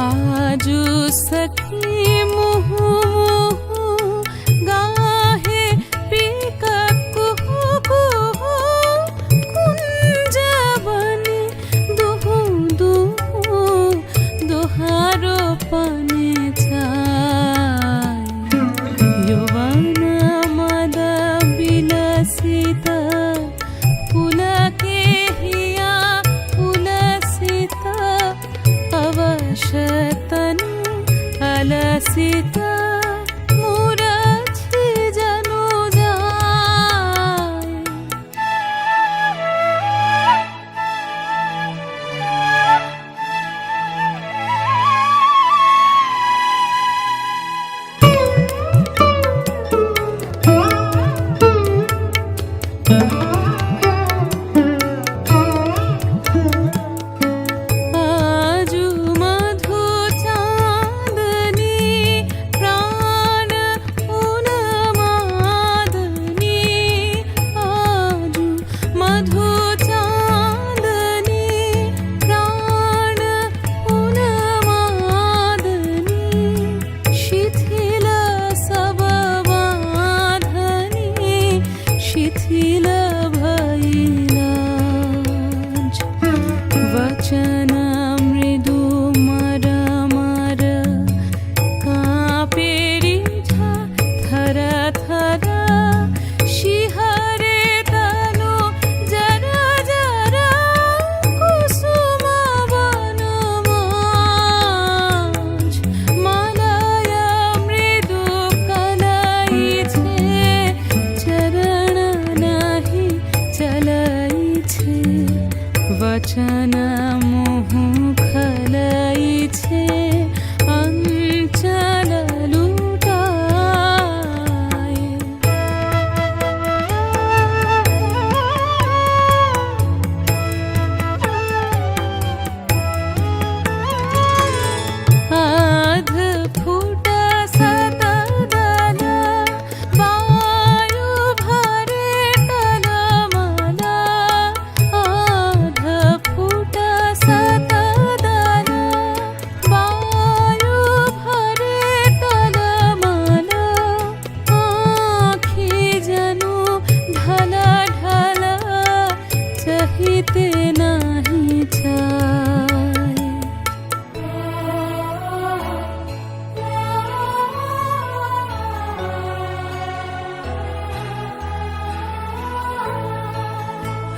आजु सखी मुहु मुहु गाहे पीका कुहु कुहु कुंजबनी दुहु दुहु दुहारो पाने चाय यौवन मद विलसित पुलके हिया पुलसित अवशतनु अलसित मूरछि जनु जाय आजु मधु चांदनी प्राण उन्मादनी आजु मधु चांदनी प्राण उन्मादनी शिथिल सब बांधनी शिथिल भइलाज वचन मृदु मर मर कापे रिझा थर थर शिहरे तनु जर जर कुसुम वन माज मलय मृदु कलइछे चरण नाही चलइछे वचन मुहु खलइछे अंचल लुटाय आध फुट सतदल वायु भरे टलमला आध फुट सतदल वायु भरे टलमला आँखि जनु ढल ढल चहिते नाही चाय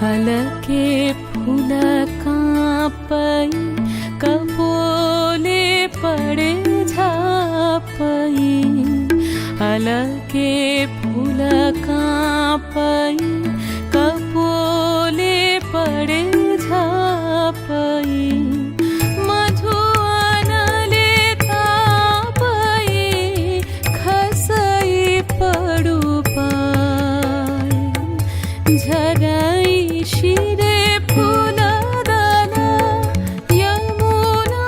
हलके फूल कांपई कपोले पड़े झापई हलके फूल कांपई कपोले पड़े झापई मधु अनले तापई खसई पड़ु पाय झरई शिरे फूल दल यमुना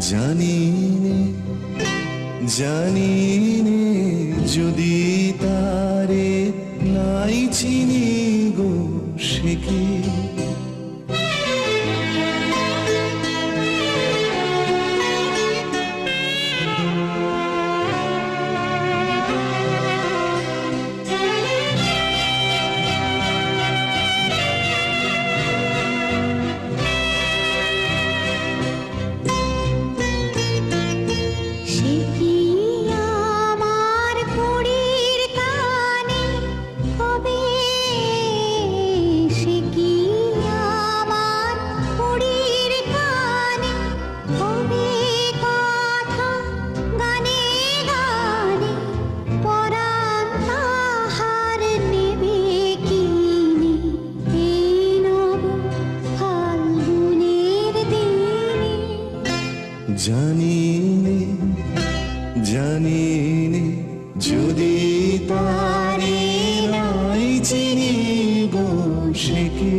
জানি নে জানি নে যদি তারে নাই চিনি গো সে কি সে কি আমার কুড়ির কানে কবে, সে কি আমার কুড়ির কানে কবে কথা গানে গানে পরাণ তাহার নেবে কিনে এই নব ফাল্গুনের দিনে। জানি নে জানি নে যদি তারে নাই চিনি গো সে কি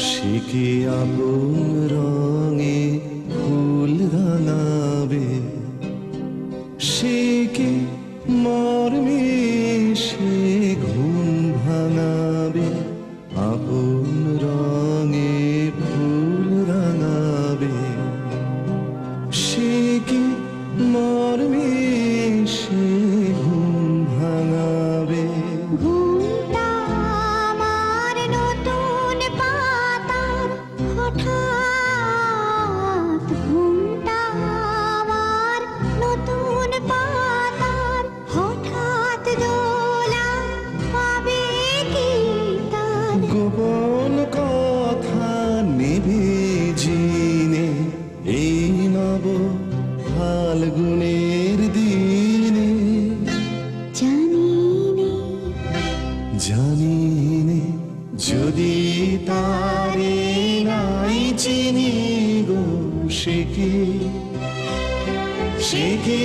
সে কি আপন রঙে ফুল রাঙাবে, সে কি মর্মে সে ঘুম ভাঙাবে, আপন রঙে ফুল রাঙাবে, সে কি মর্মে সে ঘুম ভাঙাবে। ঘুমটা আমার নতুন পাতার হঠাৎ, ঘুমটা আমার নতুন পাতার হঠাৎ দোলা পাবে কি তার। গোপন কথা নেবে জিনে এই নব ফাল্গুনের দিনে। জানি নে জানি নে যদি তারে নাই চিনি গো সে কি সে কি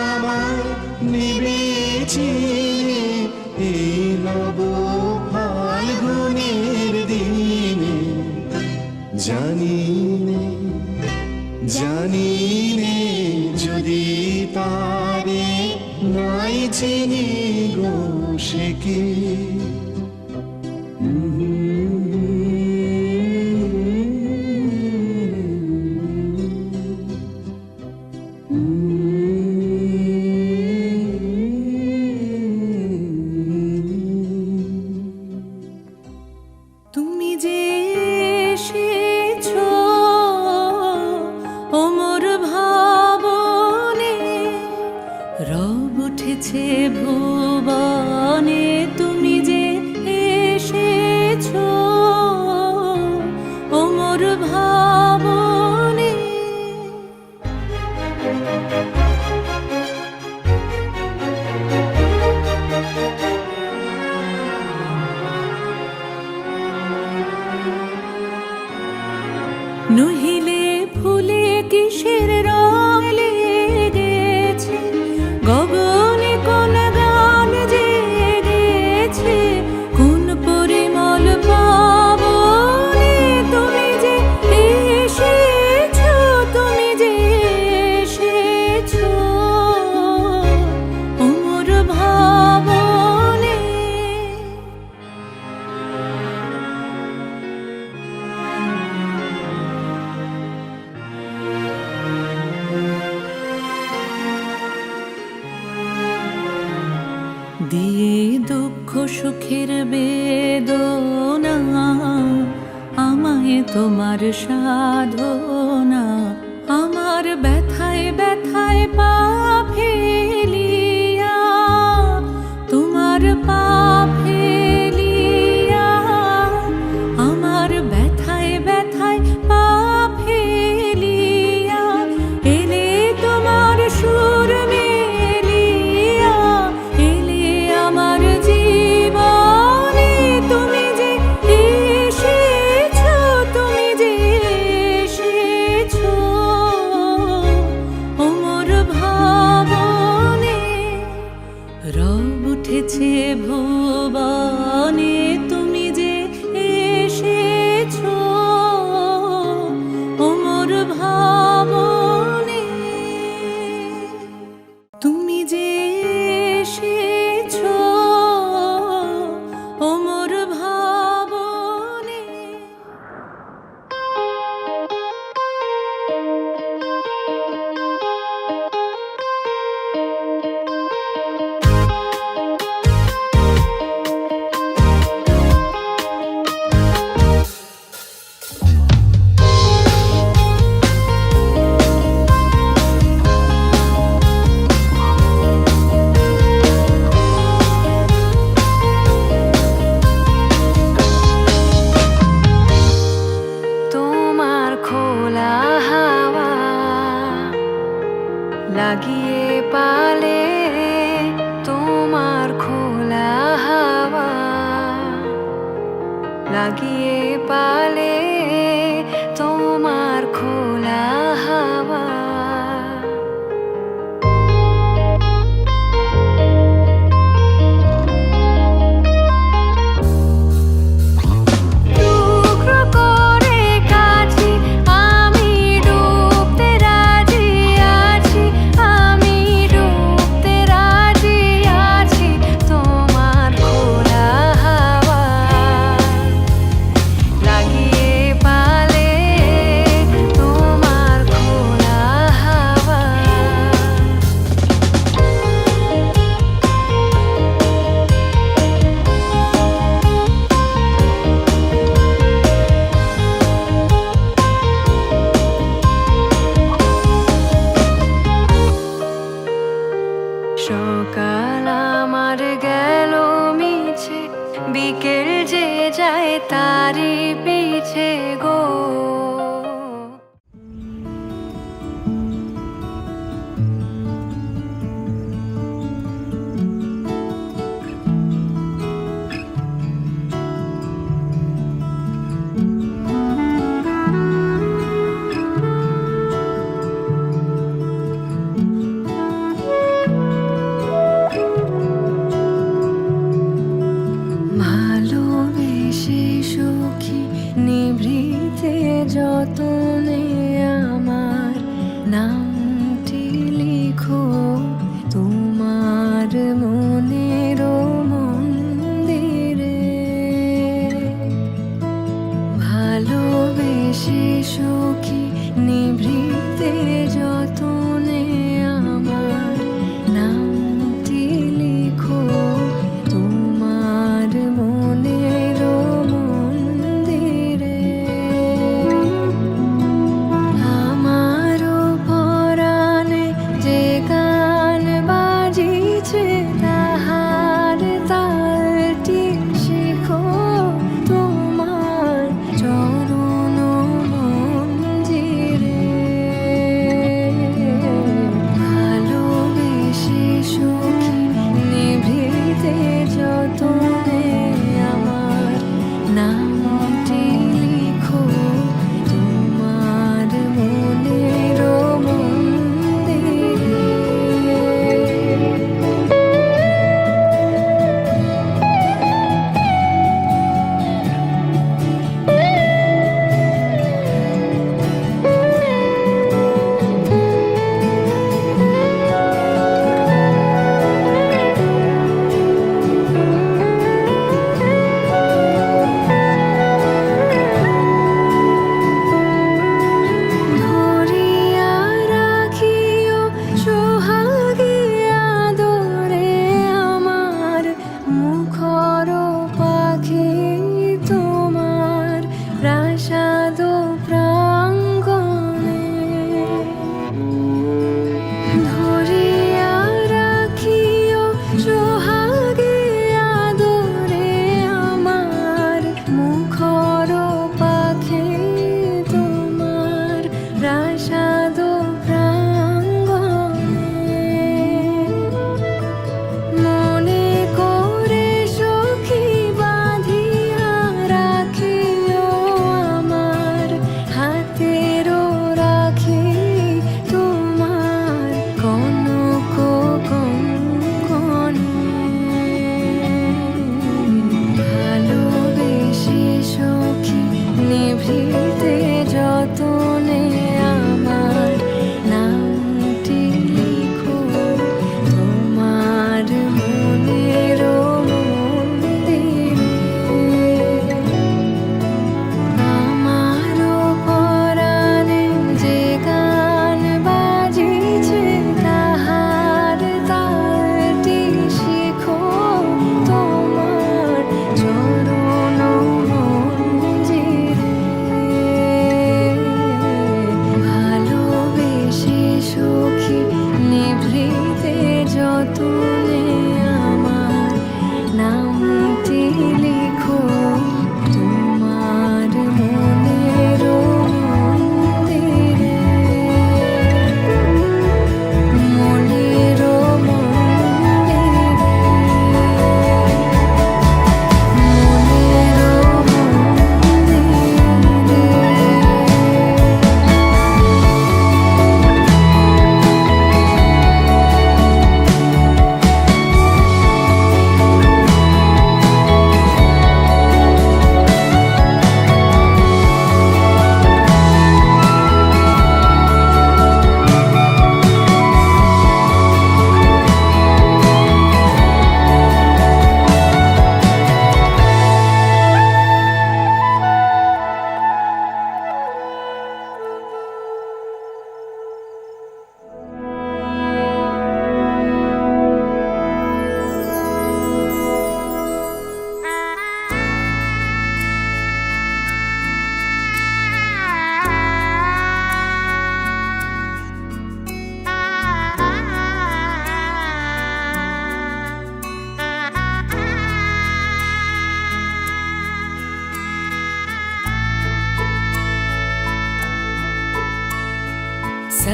আমার নেবে চিনি এই নব ফাল্গুনের দিনে। জানি নে জানি নে যদি তারে নাই চিনি গো সে কি তুমি যে এসেছো ওমর ভাবনে, রব উঠেছে ভুবনে। তুমি যে এসেছো ওমর ভাবনে, নহিলে ফুলে কিসের রং লেগেছে, গগনে কোন গান জেগেছে, কোন পরিমল পাবনে। তুমি যে এসেছো, তুমি যে এসেছো ওমর ভাবনে। দিয়ে দুঃখ সুখের বেদনা আমায় তোমার সাধনা, আমার ব্যথায় ব্যথায় পা ফেলিয়া, তোমার পা ফেলিয়া, আমার ব্যথায় ব্যথায় পা ফেলিয়া, এলে তোমার সুর মেলিয়া, লাগিয়ে পালে তোমার খোলা হাওয়া। টুকরো করে কাছি আমি ডুবতে রাজি আছি, আমি ডুবতে রাজি আছি তোমার খোলা হাওয়া। লাগিয়ে পালে তোমার খোলা হাওয়া। সকাল আমার গেল মিছে, বিকেল যে যায় তারি পিছে গো। ভালোবেসে সুখী নিভৃতে যতনে আমার নামটি লিখো তোমার মনের মন্দিরে। ভালোবেসে সুখী নিভৃতে যতনে আমার নামটি লিখো তোমার মনের মন্দিরে। আমারও পরাণে যে গান বাজিছে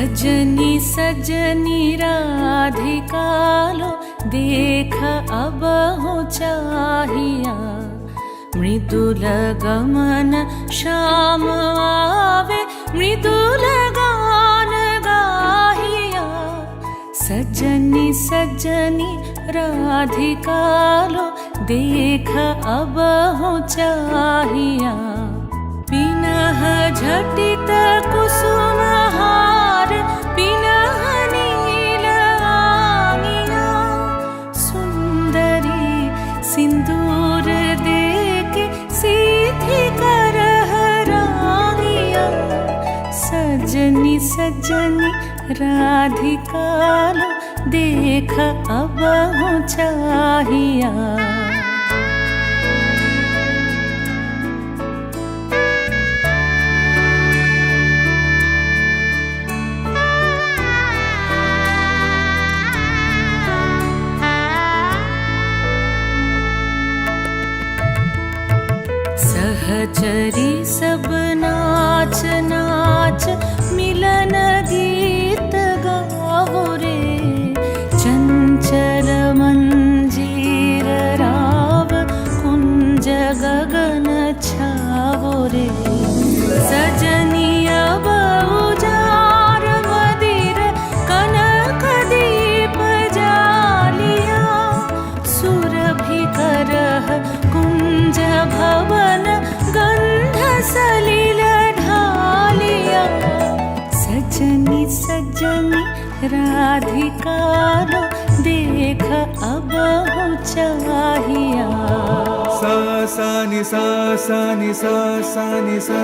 सजनी सजनी राधिका लो देख अब हो चाहिया मृदुल गमन श्याम आवे मृदुल गान गाहिया सजनी सजनी राधिका लो देख अब हो चाहिया पिनह झटित कुसुम हार पिनह नील आंगिया सुंदरी सिंदूर देके सीधी करह रानिया सजनी सजनी राधिका लो देख अब हो चाहिया सहचरी सब नाच नाच मिलन गीत गाओ रे चंचल मंजीर राव कुंज गगन छाओ रे सजनी अब उजार मदिर कनक दीप जालिया सुरभि करह कुंज भवन गंध सलिल ढालिया सजनी सजनी राधिका लो देख अब हो चाहिया सा सा नि सा सा नि सा सा नि सा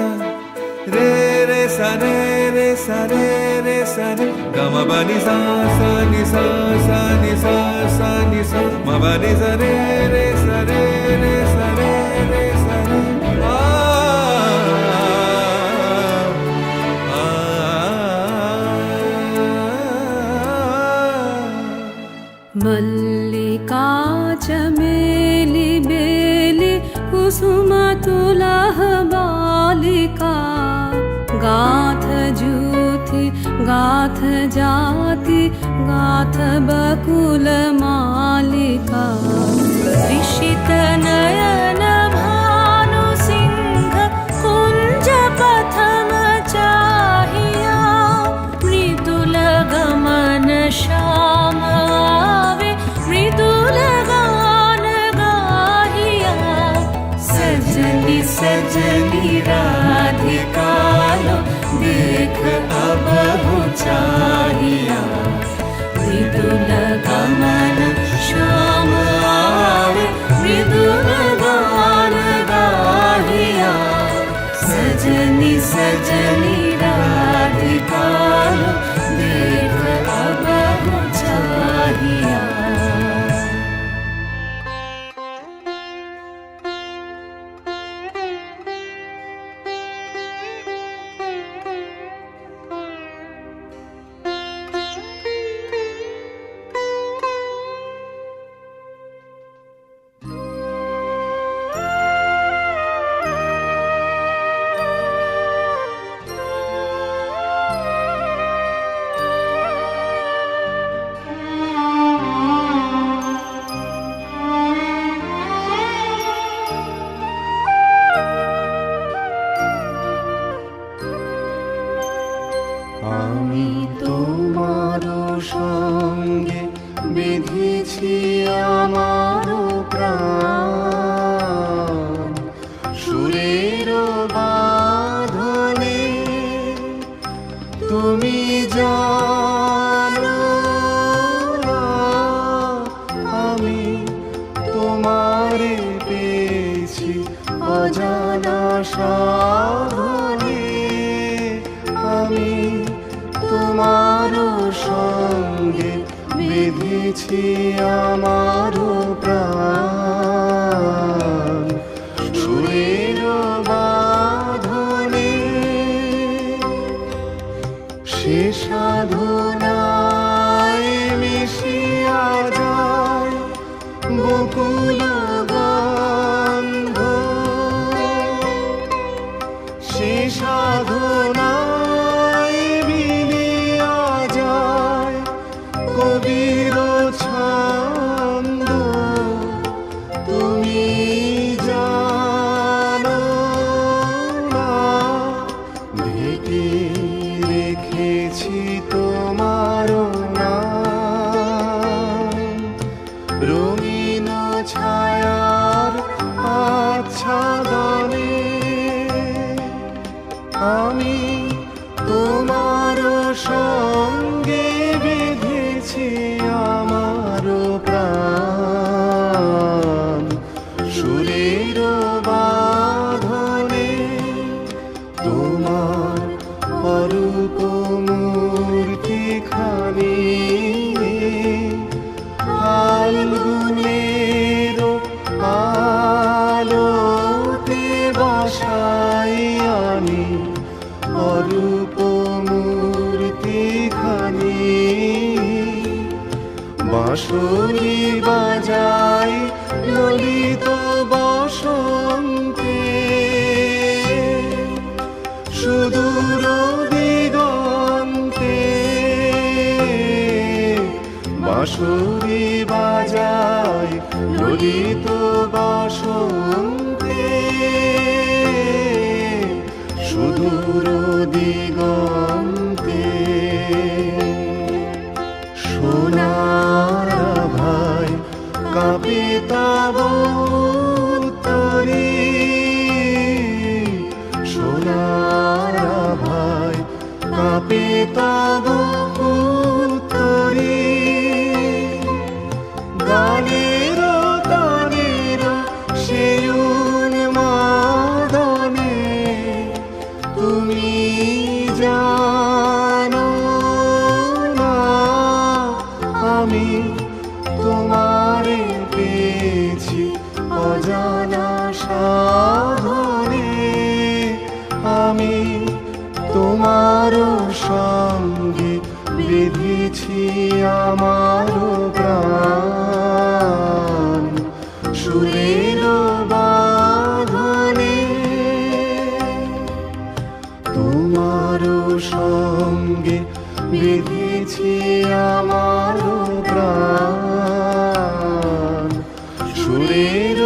रे रे सा रे रे सा रे रे सा रे ग म ब नि सा सा नि सा सा नि सा सा नि सा म ब नि सा रे रे सा रे रे सा रे रे सा रे मल्लिका चमेली बेली कुसुम तुलह बालिका गाथ जूथि गाथ जाति गाथ बकुल मालिका ऋषित नयन भानु सिंह कुंज पथम चाहिया मृदुल गमन श्याम आवे मृदुल गान गाहिया सजनी सजनी राधिका लो देख अब हो चाहिया मृदुल गमन श्याम आवे मृदुल गान गाहिया सजनी सजनी राधिका लो देख अब हो चाहिया আমি তোমার সঙ্গে বেঁধেছি আমার প্রাণ সুরের বাঁধনে তুমি জানো না আমি তোমারে পেয়েছি অজানা সাধনে আমি তোমার সঙ্গে বেঁধেছি আমার প্রাণ সুরের বাঁধনে সে সাধনায় মিশিয়া যায় বকুল গন্ধ সে সাধনায় বিলিয়া ছায়ার আচ্ছাদনে আমি তোমার সঙ্গে বেঁধেছি আমার প্রাণ সুরের বাঁধনে তোমার অরূপ মূর্তিখানি ফাল্গুনের আলোতে বসাই আমি অরূপ মূর্তিখানি বাঁশরি বাজাই ললিত বসন্তে সুদূর দিগন্তে বাঁশরি বাজাই ললিত বসন্তে সুদূর দিগন্তে সোনার ভাই কাঁপে তব তরি সোনার ভাই কাঁপে তব তরি গানের তানের সেউন মাদনে তুমি জানো না আমি তোমারে পেয়েছি অজানা সাধনে আমি তোমার সঙ্গে বেঁধেছি আমার প্রাণ সুরের বাঁধনে তোমার সঙ্গে বেঁধেছি আমার প্রাণ সুরের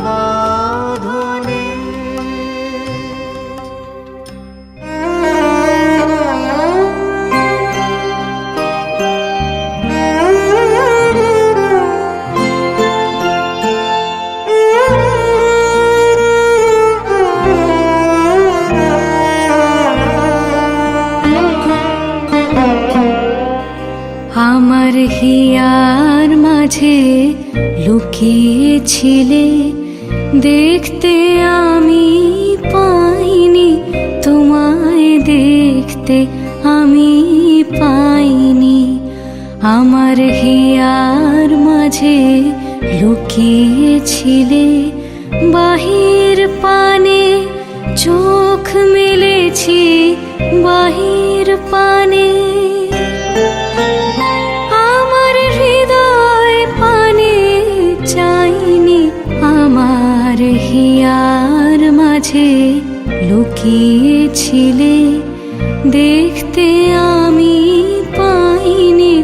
বাঁধনে আমার হিয়ার মাঝে লুকিয়েছিলে দেখতে আমি পাইনি তোমায় দেখতে আমি পাইনি আমার হিয়ার মাঝে লুকিয়েছিলে বাহির পানে চোখ মেলেছি বাহির পানে আমার হৃদয় পানে চাইনি আমার হিয়ার মাঝে লুকিয়েছিলে দেখতে আমি পাইনি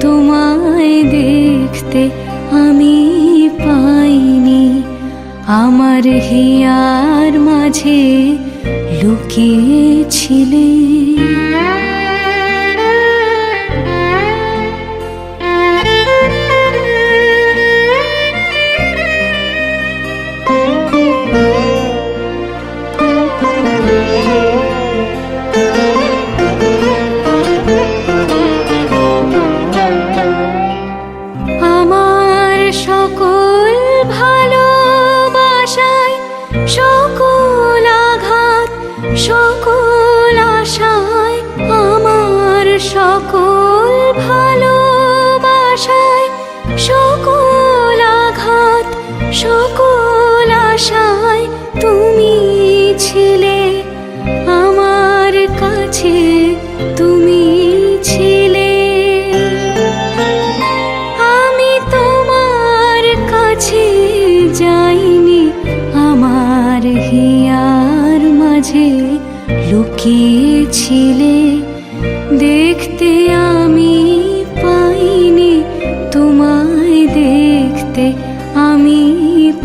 তোমায় দেখতে আমি পাইনি আমার হিয়ার মাঝে লুকিয়েছিলে আমার সকল ভালোবাসায় সকল আঘাত সকল আশায় আমার সকল ভালোবাসায় সকল আঘাত সকল আশায় তুমি ছিলে আমার কাছে তুমি ছিলে আমি তোমার কাছে যাইনি আমার হিয়ার মাঝে লুকিয়েছিলে দেখতে আমি পাইনি তোমায় দেখতে আমি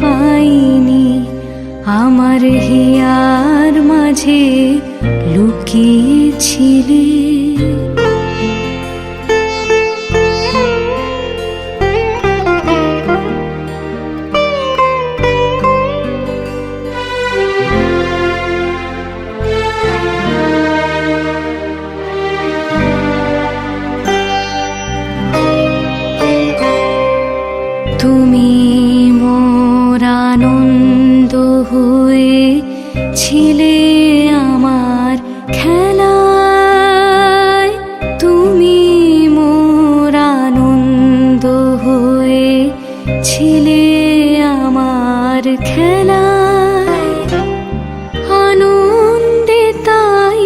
পাইনি আমার হিয়ার মাঝে লুকিয়েছিলে তুমি মোর আনন্দ হয়ে ছিলে আমার খেলায়, তুমি মোর আনন্দ হয়ে ছিলে আমার খেলায়। আনন্দে তাই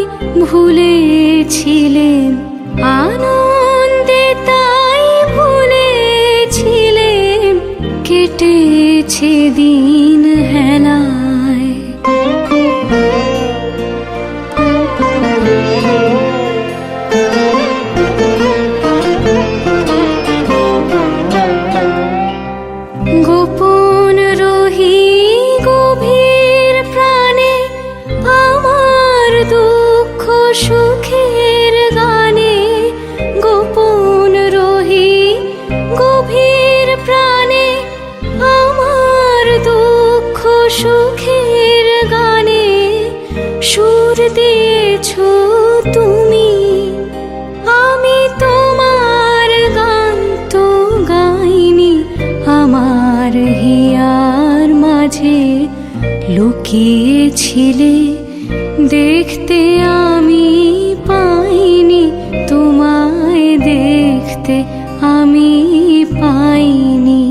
ভুলেছিলেন, আনন্দে তাই ভুলেছিলেন, কেটেছে দিন হেলায়। গোপন রহি গভীর প্রাণে আমার দুঃখ সুখের গানে, গোপন রহি গভীর প্রাণে আমার দুঃখ সুখের গানে। সুর দিয়েছ তুমি, আমি তোমার গান তো গাইনি, আমার হিয়ার মাঝে লুকিয়েছিলে, দেখতে আমি পাইনি, তোমায় দেখতে আমি পাইনি।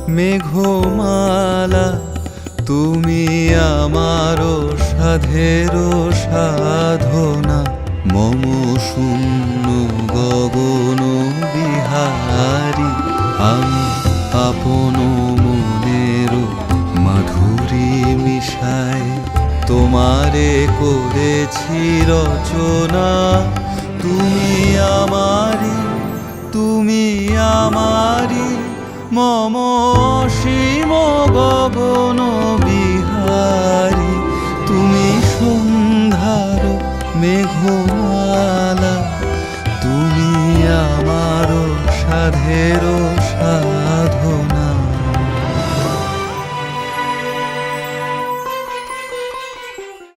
মেঘমালা তুমি আমারো সাধেরো সাধনা, মম শূন্য গগন বিহারী। আমি আপন মনের মাধুরী মিশায় তোমারে করেছি রচনা। তুমি আমারি, তুমি আমারি, মম অসীম গগন বিহারী।